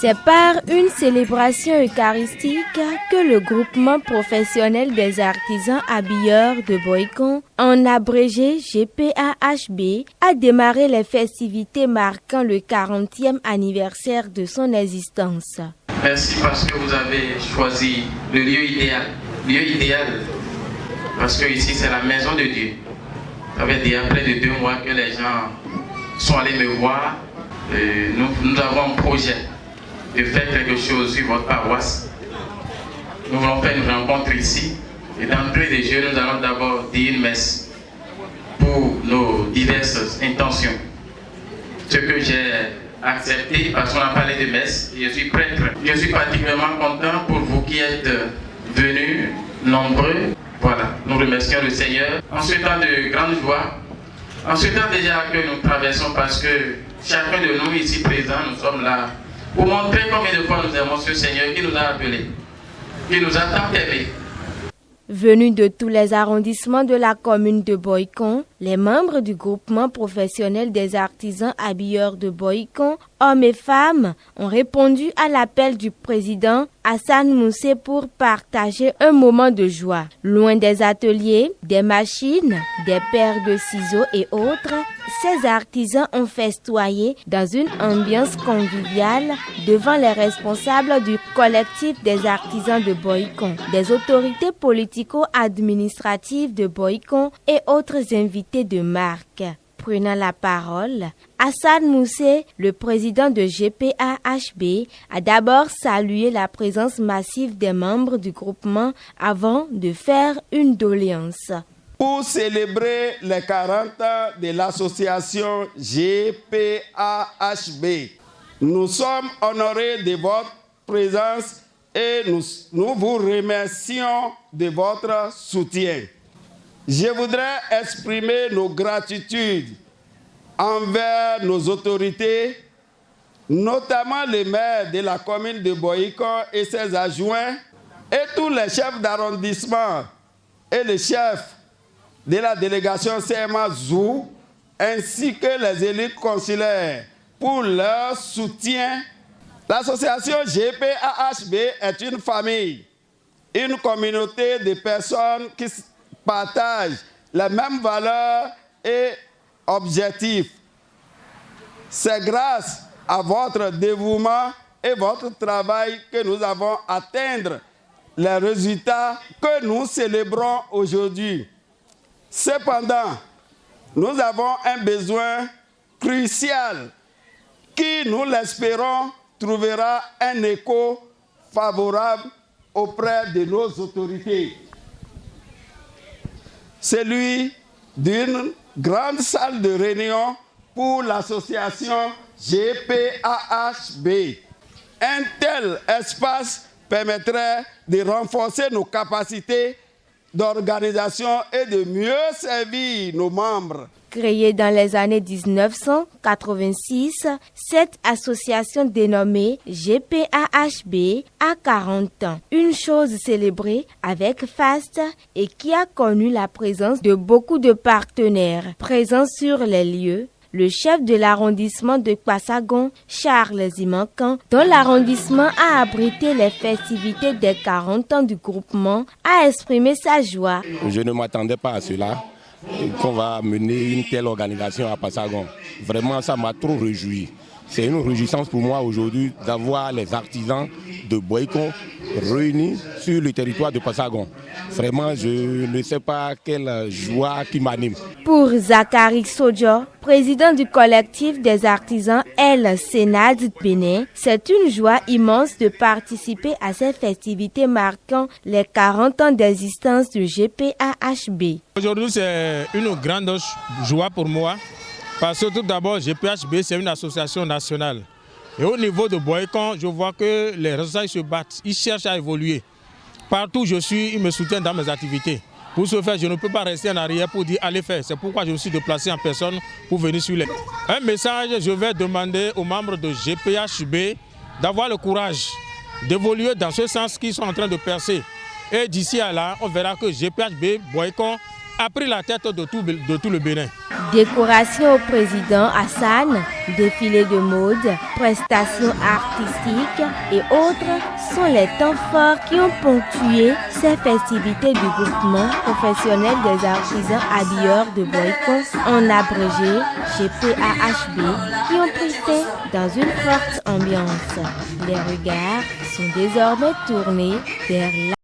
C'est par une célébration eucharistique que le groupement professionnel des artisans habilleurs de Boycon, en abrégé GPAHB, a démarré les festivités marquant le 40e anniversaire de son existence. Merci parce que vous avez choisi le lieu idéal. Lieu idéal parce que ici c'est la maison de Dieu. Ça fait déjà près de 2 mois que les gens sont allés me voir. Nous avons un projet de faire quelque chose sur votre paroisse. Nous voulons faire une rencontre ici. Et d'entrée de jeu, nous allons d'abord dire une messe pour nos diverses intentions. Ce que j'ai accepté, parce qu'on a parlé de messe, je suis prêtre. Je suis particulièrement content pour vous qui êtes venus nombreux. Voilà, nous remercions le Seigneur. En ce temps de grande joie, en ce temps déjà que nous traversons, parce que chacun de nous ici présents, nous sommes là pour montrer combien de fois nous aimons ce Seigneur qui nous a appelés, qui nous a tant aimés. Venus de tous les arrondissements de la commune de Boycon, les membres du groupement professionnel des artisans habilleurs de Boycon, hommes et femmes, ont répondu à l'appel du président Hassan Moussé pour partager un moment de joie. Loin des ateliers, des machines, des paires de ciseaux et autres, ces artisans ont festoyé dans une ambiance conviviale devant les responsables du collectif des artisans de Boycon, des autorités politico-administratives de Boycon et autres invités de marque. Prenant la parole, Hassan Moussé, le président de GPAHB, a d'abord salué la présence massive des membres du groupement avant de faire une doléance. Pour célébrer les 40 ans de l'association GPAHB, nous sommes honorés de votre présence et nous vous remercions de votre soutien. Je voudrais exprimer nos gratitudes envers nos autorités, notamment le maire de la commune de Boycon et ses adjoints, et tous les chefs d'arrondissement et les chefs de la délégation CMA Zou, ainsi que les élites consulaires pour leur soutien. L'association GPAHB est une famille, une communauté de personnes qui partagent les mêmes valeurs et objectifs. C'est grâce à votre dévouement et votre travail que nous avons atteint les résultats que nous célébrons aujourd'hui. Cependant, nous avons un besoin crucial qui, nous l'espérons, trouvera un écho favorable auprès de nos autorités. Celui d'une grande salle de réunion pour l'association GPAHB. Un tel espace permettrait de renforcer nos capacités d'organisation et de mieux servir nos membres. Créée dans les années 1986, cette association dénommée GPAHB a 40 ans. Une chose célébrée avec faste et qui a connu la présence de beaucoup de partenaires présents sur les lieux. Le chef de l'arrondissement de Passagon, Charles Zimankan, dont l'arrondissement a abrité les festivités des 40 ans du groupement, a exprimé sa joie. Je ne m'attendais pas à cela, qu'on va mener une telle organisation à Passagon. Vraiment, ça m'a trop réjoui. C'est une réjouissance pour moi aujourd'hui d'avoir les artisans de Boycon réunis sur le territoire de Passagon. Vraiment, je ne sais pas quelle joie qui m'anime. Pour Zachary Sodjo, président du collectif des artisans El Sénat Bénin, c'est une joie immense de participer à ces festivités marquant les 40 ans d'existence du GPAHB. Aujourd'hui, c'est une grande joie pour moi. Parce que tout d'abord, GPAHB, c'est une association nationale. Et au niveau de Boycon, je vois que les responsables se battent, ils cherchent à évoluer. Partout où je suis, ils me soutiennent dans mes activités. Pour ce faire, je ne peux pas rester en arrière pour dire allez faire. C'est pourquoi je me suis déplacé en personne pour venir sur les... Un message, je vais demander aux membres de GPAHB d'avoir le courage d'évoluer dans ce sens qu'ils sont en train de percer. Et d'ici à là, on verra que GPAHB, Boycon, a pris la tête de tout le Bénin. Décoration au président Hassan, défilé de mode, prestations artistiques et autres sont les temps forts qui ont ponctué ces festivités du groupement professionnel des artisans habilleurs de Boycon, en abrégé GPAHB, qui ont pris fin dans une forte ambiance. Les regards sont désormais tournés vers